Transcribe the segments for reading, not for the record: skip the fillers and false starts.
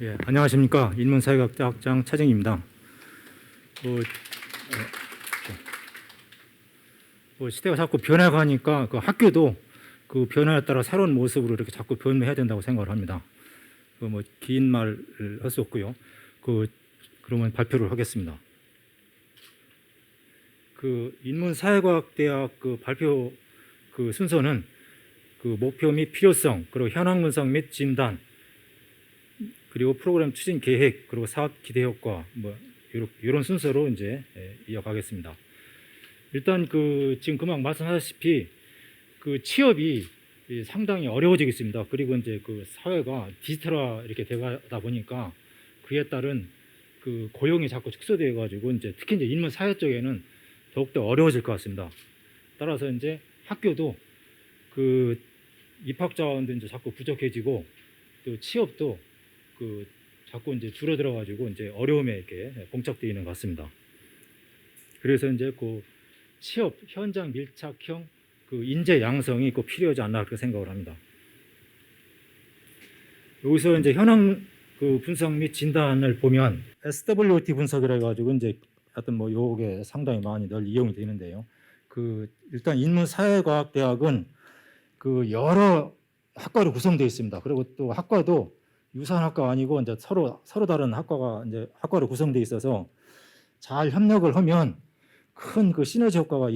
예, 안녕하십니까. 인문사회학자 학장 차정입니다. 시대가 자꾸 변해가니까 그 학교도 그 변화에 따라 새로운 모습으로 이렇게 자꾸 변해야 된다고 생각을 합니다. 긴 말을 할 수 없고요. 그러면 발표를 하겠습니다. 인문사회과학대학 발표 순서는 목표 및 필요성, 그리고 현황 분석 및 진단, 그리고 프로그램 추진 계획, 그리고 사업 기대 효과, 이런 순서로 이제 이어가겠습니다. 일단 지금 금방 말씀하셨다시피 취업이 상당히 어려워지고 있습니다. 그리고 이제 사회가 디지털화 이렇게 되다 보니까 그에 따른 고용이 자꾸 축소되어 가지고 이제 특히 이제 인문 사회 쪽에는 더욱더 어려워질 것 같습니다. 따라서 이제 학교도 입학 자원도 이제 자꾸 부족해지고 또 취업도 자꾸 이제 줄어들어 가지고 이제 어려움에 이렇게 봉착되어 있는 것 같습니다. 그래서 이제 취업 현장 밀착형 인재 양성이 꼭 필요하지 않나 그렇게 생각을 합니다. 여기서 이제 현황 분석 및 진단을 보면 SWT 분석이라 가지고 이제 하여튼 요게 상당히 많이 널리 이용이 되는데요. 일단 인문사회과학대학은 여러 학과로 구성되어 있습니다. 그리고 또 학과도 유사한 학과가 아니고 이제 서로 다른 학과가 이제 학과로 구성되어 있어서 잘 협력을 하면 큰 시너지 효과가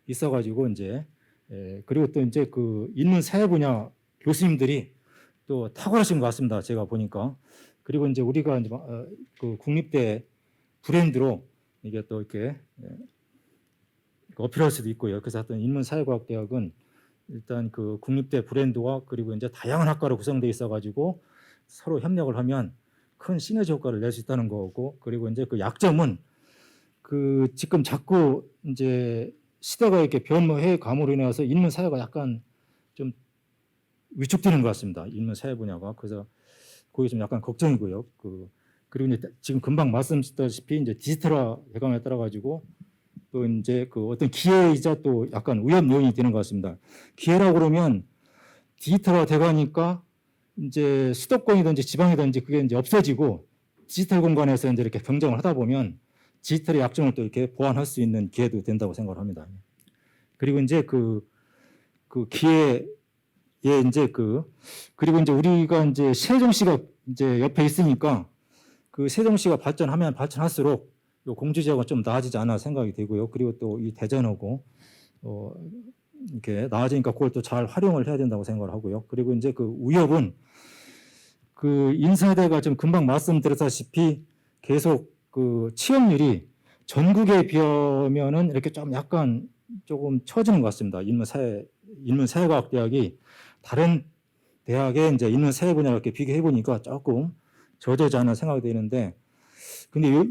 있어가지고 이제 그리고 또 이제 인문 사회 분야 교수님들이 또 탁월하신 것 같습니다. 제가 보니까. 그리고 이제 우리가 이제 국립대 브랜드로 이게 또 이렇게 어필할 수도 있고요. 그래서 하여튼 인문사회과학대학은 일단 국립대 브랜드와 그리고 이제 다양한 학과로 구성되어 있어가지고 서로 협력을 하면 큰 시너지 효과를 낼 수 있다는 거고, 그리고 이제 약점은 지금 자꾸 이제 시대가 이렇게 변모해 감으로 인해서 인문 사회가 약간 좀 위축되는 것 같습니다. 인문 사회 분야가. 그래서 그게 좀 약간 걱정이고요. 그리고 이제 지금 금방 말씀드렸다시피 이제 디지털화 배경에 따라 가지고 또 이제 어떤 기회이자 또 약간 위험 요인이 되는 것 같습니다. 기회라고 그러면 디지털화 돼가니까 이제 수도권이든지 지방이든지 그게 이제 없어지고 디지털 공간에서 이제 이렇게 경쟁을 하다 보면 디지털의 약점을 또 이렇게 보완할 수 있는 기회도 된다고 생각을 합니다. 그리고 이제 기회에 이제 그리고 이제 우리가 이제 세종시가 이제 옆에 있으니까 세종시가 발전하면 발전할수록 요 공주지역은 좀 나아지지 않아 생각이 되고요. 그리고 또 이 대전하고 이렇게 나아지니까 그걸 또 잘 활용을 해야 된다고 생각을 하고요. 그리고 이제 위협은 인사대가 좀 금방 말씀드렸다시피 계속 취업률이 전국에 비하면은 이렇게 좀 약간 조금 처지는 것 같습니다. 인문사회과학대학이 다른 대학의 이제 인문사회 분야를 이렇게 비교해 보니까 조금 저조하지 않나 생각이 되는데, 근데 요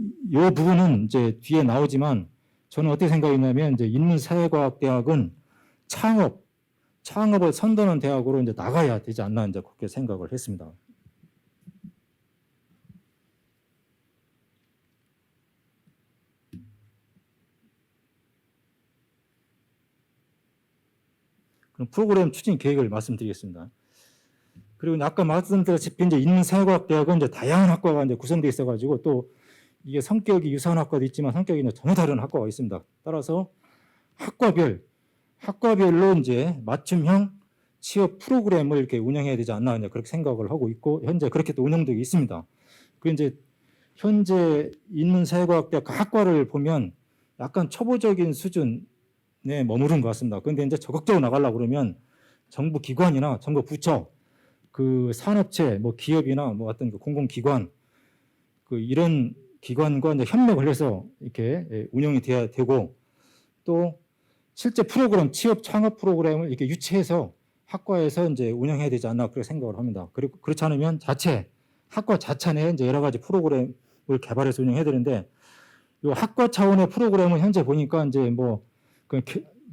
부분은 이제 뒤에 나오지만 저는 어떻게 생각했냐면 이제 인문사회과학대학은 창업을 선도하는 대학으로 이제 나가야 되지 않나 이제 그렇게 생각을 했습니다. 그럼 프로그램 추진 계획을 말씀드리겠습니다. 그리고 아까 말씀드렸다시피 이제 인문사회과학대학은 이제 다양한 학과가 이제 구성되어 있어가지고 또 이게 성격이 유사한 학과도 있지만 성격이 전혀 다른 학과가 있습니다. 따라서 학과별로 이제 맞춤형 취업 프로그램을 이렇게 운영해야 되지 않나 이제 그렇게 생각을 하고 있고, 현재 그렇게 또 운영되고 있습니다. 그 이제 현재 인문사회과학대학 각 학과를 보면 약간 초보적인 수준에 머무른 것 같습니다. 그런데 이제 적극적으로 나가려고 그러면 정부 기관이나 정부 부처, 산업체, 기업이나 어떤 공공기관, 이런 기관과 이제 협력을 해서 이렇게 운영이 돼야 되고, 또 실제 프로그램, 취업 창업 프로그램을 이렇게 유치해서 학과에서 이제 운영해야 되지 않나 그렇게 생각을 합니다. 그리고 그렇지 않으면 학과 자체 내에 이제 여러 가지 프로그램을 개발해서 운영해야 되는데, 이 학과 차원의 프로그램은 현재 보니까 이제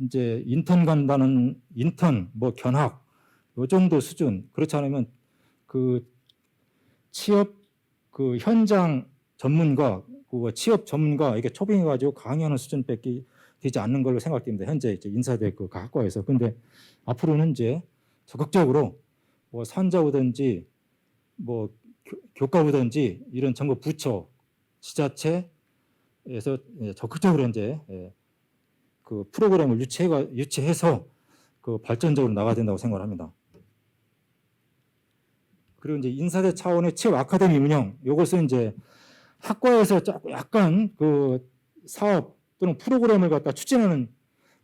이제 인턴 간다는 인턴, 견학, 요 정도 수준. 그렇지 않으면 취업 현장 전문가, 취업 전문가 이게 초빙해가지고 강의하는 수준밖에 되지 않는 걸로 생각됩니다. 현재 이제 인사대 각 학과에서. 근데 앞으로는 이제 적극적으로 선자우든지 교과부든지 이런 정부 부처, 지자체에서 적극적으로 이제 그 프로그램을 유치해서 그 발전적으로 나가야 된다고 생각을 합니다. 그리고 이제 인사대 차원의 취업 아카데미 운영, 이것은 이제 학과에서 약간 그 사업 또는 프로그램을 갖다 추진하는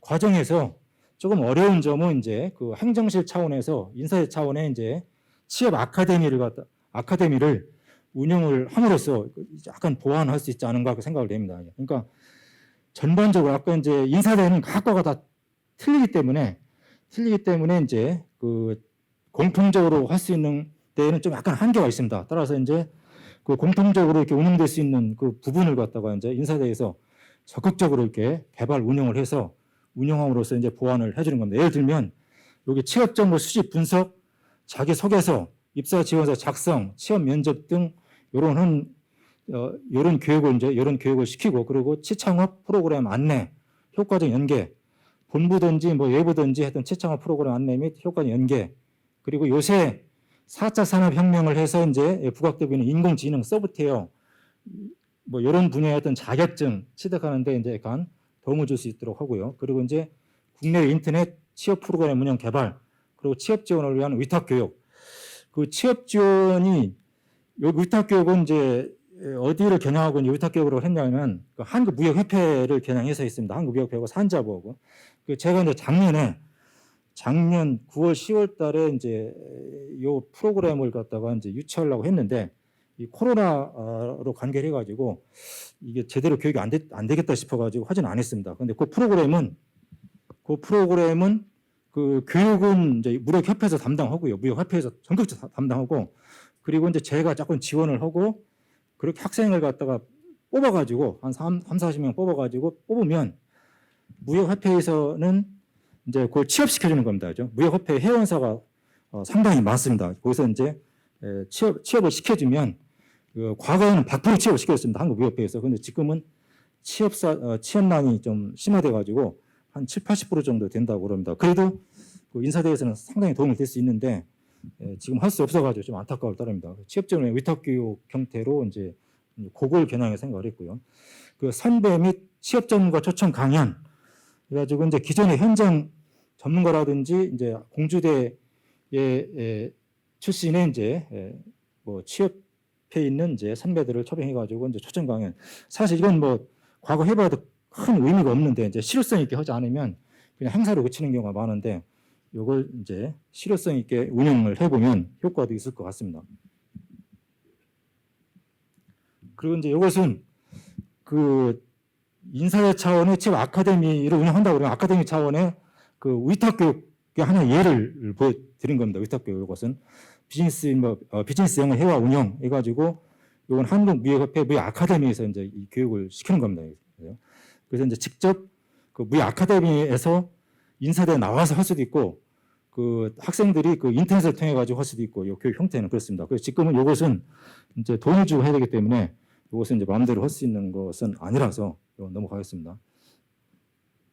과정에서 조금 어려운 점은 이제 그 행정실 차원에서 인사대 차원의 이제 취업 아카데미를 운영을 함으로써 약간 보완할 수 있지 않은가 생각을 합니다. 그러니까 전반적으로 아까 이제 인사대는 각 학과가 다 틀리기 때문에 이제 그 공통적으로 할 수 있는 데에는 좀 약간 한계가 있습니다. 따라서 이제 그 공통적으로 이렇게 운영될 수 있는 그 부분을 갖다가 이제 인사대에서 적극적으로 이렇게 개발 운영을 해서 운영함으로써 이제 보완을 해주는 겁니다. 예를 들면 여기 취업 정보 수집 분석, 자기소개서, 입사 지원서 작성, 취업 면접 등 이런 교육을 시키고, 그리고 취창업 프로그램 안내, 효과적 연계, 본부든지 뭐 외부든지 했던 취창업 프로그램 안내 및 효과적 연계, 그리고 요새 4차 산업혁명을 해서 이제 부각되고 있는 인공지능, 소프트웨어, 뭐 이런 분야의 어떤 자격증 취득하는데 이제 약간 도움을 줄 수 있도록 하고요. 그리고 이제 국내 인터넷 취업 프로그램 운영 개발, 그리고 취업 지원을 위한 위탁 교육. 그 취업 지원이 여기 위탁 교육은 이제 어디를 겨냥하고 이제 위탁 교육으로 했냐면 그 한국무역협회를 겨냥해서 했습니다. 한국무역협회하고 산자부하고. 그 제가 이제 작년 9월, 10월 달에 이제 요 프로그램을 갖다가 이제 유치하려고 했는데 이 코로나로 관계를 해가지고 이게 제대로 교육이 안 되겠다 싶어가지고 하진 않았습니다. 근데 그 프로그램은 그 교육은 이제 무역협회에서 담당하고요. 무역협회에서 전국적으로 담당하고, 그리고 이제 제가 조금 지원을 하고, 그렇게 학생을 갖다가 뽑아가지고 한 40명 뽑으면 무역협회에서는 이제 그걸 취업시켜주는 겁니다. 그죠? 무역협회 회원사가 상당히 많습니다. 거기서 이제 취업을 시켜주면 과거에는 100% 취업을 시켰습니다. 한국무역협회에서. 근데 지금은 취업난이 좀 심화돼가지고 한 70~80% 정도 된다고 그럽니다. 그래도 그 인사대에서는 상당히 도움이 될 수 있는데 지금 할 수 없어가지고 좀 안타까울 따름입니다. 취업 지원의 위탁교육 형태로 이제 그걸 겨냥해 생각을 했고요. 그 선배 및 취업 전문가 초청 강연, 그래가지고 이제 기존의 현장 전문가라든지 이제 공주대 출신의 이제 뭐 취업해 있는 이제 선배들을 초빙해가지고 이제 초청 강연. 사실 이건 뭐 과거 해봐도 큰 의미가 없는데 이제 실효성 있게 하지 않으면 그냥 행사로 그치는 경우가 많은데 이걸 이제 실효성 있게 운영을 해보면 효과도 있을 것 같습니다. 그리고 이제 이것은 그 인사대 차원의 취업 아카데미를 운영한다고 그러면 아카데미 차원의 그 위탁 교육의 하나 예를 보여드린 겁니다. 위탁 교육 이것은 비즈니스 영어 회화 운영 해가지고 이건 한국무역협회 무역 아카데미에서 이제 이 교육을 시키는 겁니다. 그래서 이제 직접 그 무역 아카데미에서 인사대에 나와서 할 수도 있고, 그 학생들이 그 인터넷을 통해 가지고 할 수도 있고, 이 교육 형태는 그렇습니다. 그래서 지금은 이것은 이제 돈을 주고 해야 되기 때문에 이것은 이제 마음대로 할 수 있는 것은 아니라서 넘어가겠습니다.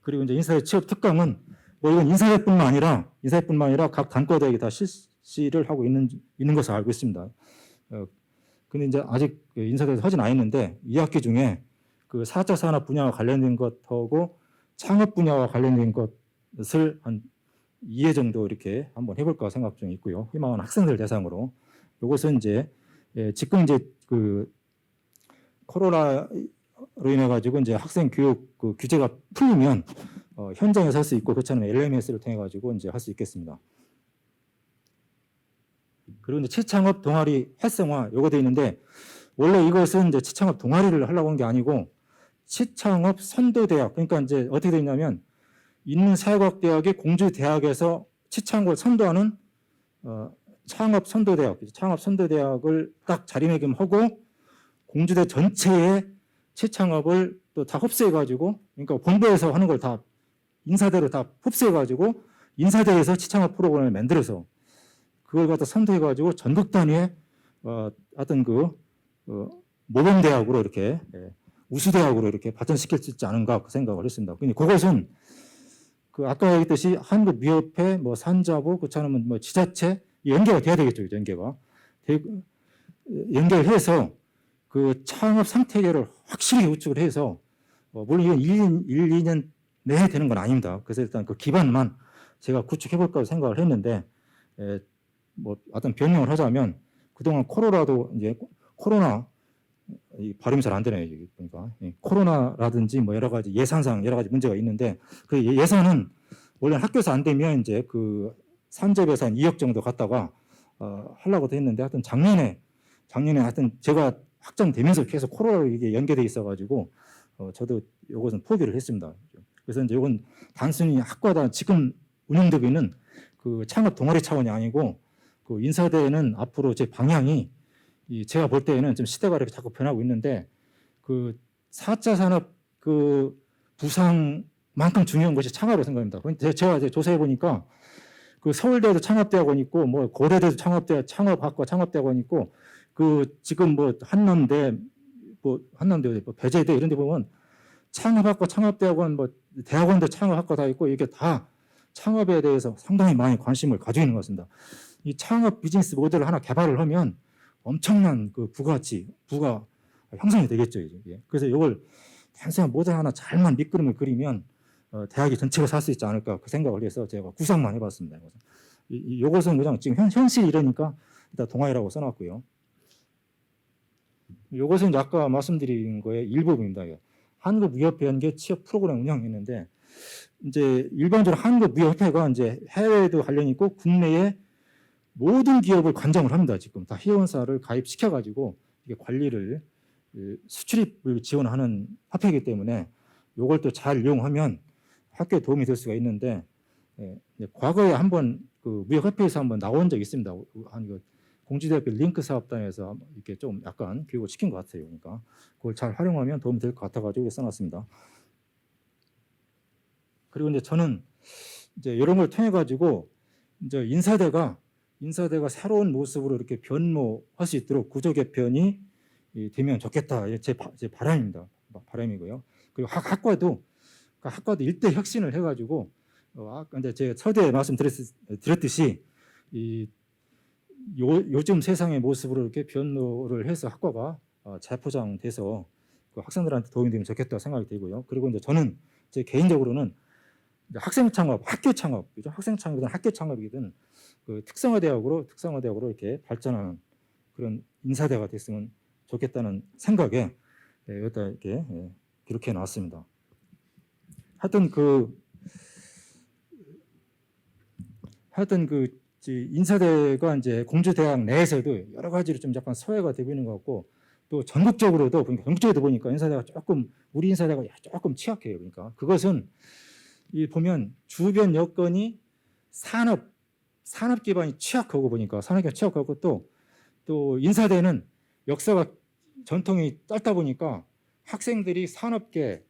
그리고 이제 인사대 취업 특강은 뭐 이건 인사대뿐만 아니라 각 단과대에 다 실시를 하고 있는 것을 알고 있습니다. 근데 이제 아직 인사대에서 하진 않았는데 2학기 중에 그 4차 산업 분야와 관련된 것하고 창업 분야와 관련된 것을 한 2회 정도 이렇게 한번 해볼까 생각 중에 있고요. 희망하는 학생들 대상으로. 이것은 이제 지금 이제 그 코로나로 인해 가지고 이제 학생 교육 그 규제가 풀리면 현장에서 할 수 있고, 그렇지 않으면 LMS를 통해 가지고 이제 할 수 있겠습니다. 그리고 이제 취창업 동아리 활성화 요거 돼 있는데, 원래 이것은 이제 취창업 동아리를 하려고 한 게 아니고 취창업 선도대학, 그러니까 이제 어떻게 돼 있냐면 있는 사회과학대학의 공주대학에서 취창업을 선도하는 창업 선도대학을 딱 자리매김하고 공주대 전체의 취창업을 또 다 흡수해가지고, 그러니까 본부에서 하는 걸 다 인사대로 다 흡수해가지고 인사대에서 취창업 프로그램을 만들어서 그걸 갖다 선도해가지고 전국 단위의 어떤 모범대학으로 이렇게 우수대학으로 이렇게 발전시킬 수 있지 않은가 그 생각을 했습니다. 근데 그것은 그 아까 얘기했듯이 한국무역협회, 뭐 산자부, 그렇지 않으면 뭐 지자체 연계가 돼야 되겠죠, 연계가. 연결해서 그 창업 상태계를 확실히 구축을 해서 물론 이건 1, 2년 내에 되는 건 아닙니다. 그래서 일단 그 기반만 제가 구축해 볼까 생각을 했는데 뭐 어떤 변명을 하자면 그동안 코로나도 이제 코로나 이 발음이 잘 안 되네요. 여기 보니까 코로나라든지 뭐 여러 가지 예산상 여러 가지 문제가 있는데 그 예산은 원래 학교에서 안 되면 이제 그 산재 예산 2억 정도 갖다가 하려고도 했는데 하여튼 작년에 하여튼 제가 확정되면서 계속 코로나로 이게 연계돼 있어가지고 저도 이것은 포기를 했습니다. 그래서 이제 이건 단순히 학과다 지금 운영되고 있는 그 창업 동아리 차원이 아니고 그 인사대는 앞으로 제 방향이 제가 볼 때에는 좀 시대가 이렇게 자꾸 변하고 있는데 그 4차 산업 그 부상만큼 중요한 것이 창업이라고 생각합니다. 제가 이제 조사해 보니까 그 서울대도 창업대학원 있고 뭐 고대대도 창업학과 창업대학원 있고 그 지금 뭐 한남대 뭐 배재대 이런 데 보면 창업학과 창업대학원 뭐 대학원도 창업학과 다 있고 이게 다 창업에 대해서 상당히 많이 관심을 가지고 있는 것 같습니다. 이 창업 비즈니스 모델을 하나 개발을 하면 엄청난 그 부가 형성이 되겠죠. 이제. 그래서 이걸 단순한 모델 하나 잘만 밑그림을 그리면 대학이 전체가 살 수 있지 않을까 그 생각을 해서 제가 구상만 해봤습니다. 이것은 그냥 지금 현실이 이러니까 일단 동아리라고 써놨고요. 이것은 아까 말씀드린 거의 일부분입니다. 한국무협연계 취업 프로그램 운영했는데 이제 일반적으로 한국무협회가 이제 해외에도 관련이 있고 국내에 모든 기업을 관장을 합니다. 지금 다 회원사를 가입시켜가지고 이게 관리를 수출입을 지원하는 협회이기 때문에 이걸 또 잘 이용하면 학교에 도움이 될 수가 있는데 과거에 한번 그 무역협회에서 한번 나온 적이 있습니다. 한 공주대학교 링크 사업단에서 이렇게 좀 약간 교육을 시킨 것 같아요. 그러니까 그걸 잘 활용하면 도움이 될 것 같아가지고 써놨습니다. 그리고 이제 저는 이제 이런 걸 통해 가지고 이제 인사대가 새로운 모습으로 이렇게 변모할 수 있도록 구조 개편이 되면 좋겠다. 제 바람입니다. 바람이고요. 그리고 학과도 일대 혁신을 해가지고 아까 이제 제가 서두에 말씀드렸듯이 요즘 세상의 모습으로 이렇게 변모를 해서 학과가 재포장돼서 그 학생들한테 도움이 되면 좋겠다 생각이 들고요. 그리고 이제 저는 제 개인적으로는 학생 창업, 학교 창업, 학생 창업이든 학교 창업이든 그 특성화대학으로 이렇게 발전하는 그런 인사대가 됐으면 좋겠다는 생각에 여기다 이렇게 기록해 놨습니다. 하여튼 인사대가 이제 공주대학 내에서도 여러 가지로 좀 약간 소외가 되고 있는 것 같고 또 전국적으로도 보니까 인사대가 우리 인사대가 조금 취약해요. 그러니까 그것은 보면 주변 여건이 산업 기반이 취약하고 보니까 산업이 취약하고 또 인사대는 역사가 전통이 짧다 보니까 학생들이 산업계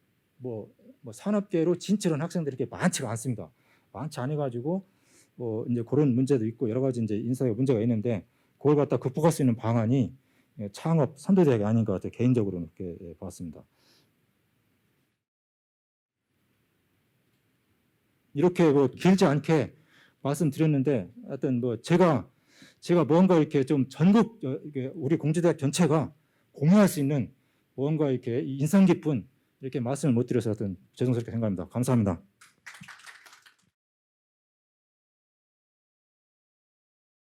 산업계로 진출한 학생들이 이렇게 많지가 않습니다. 많지 않아가지고 이제 그런 문제도 있고 여러 가지 이제 인사에 문제가 있는데 그걸 갖다 극복할 수 있는 방안이 창업 선도대학이 아닌 것 같아요. 개인적으로는 그렇게 봤습니다. 이렇게 길지 않게 말씀드렸는데 하여튼 제가 뭔가 이렇게 좀 전국 우리 공주대학 전체가 공유할 수 있는 뭔가 이렇게 인상 깊은 이렇게 말씀을 못 드려서 하여튼 죄송스럽게 생각합니다. 감사합니다.